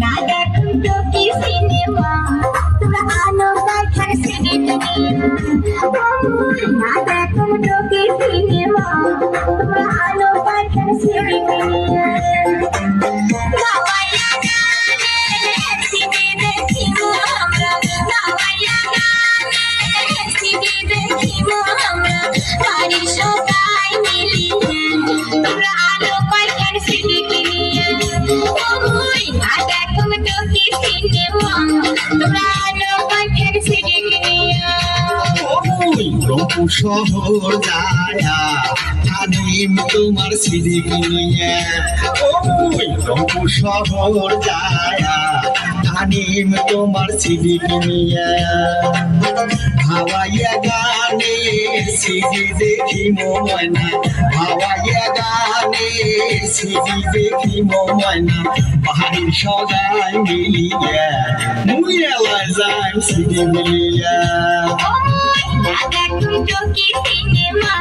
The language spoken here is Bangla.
না দেখুন তো কি সিনেমা তোমরা আলো পাখার সিডি না দেখুন তো কি সিনেমা তোমরা আলো পাখার সিডি গাওয়াইয়া গানে সিডি দেখিমু আমরা গাওয়াইয়া গানে সিডি দেখিমু আমরা বাড়ির সবাই মিলিয়ে তোমরা আলো পাখার সিডি কিনিয়ে ওই না দেখুন তো কি সিনেমা তোমরা আলো পাখার সিডি কিনিয়ে রংপুর শহর যায়া আনিম তোমার সিডি কিনিয়ে রংপুর শহর যায়া আনিম তোমার সিডি কিনিয়ে হাওয়াইয়া গানে সিডি দেখি ময়না হাওয়াইয়া গানে সিডি দেখি ময়না বাড়ির সবাই মিলিয়ে মুইলা যাই সিডি মিলিয়ে না দেখুন তো কি সিনেমা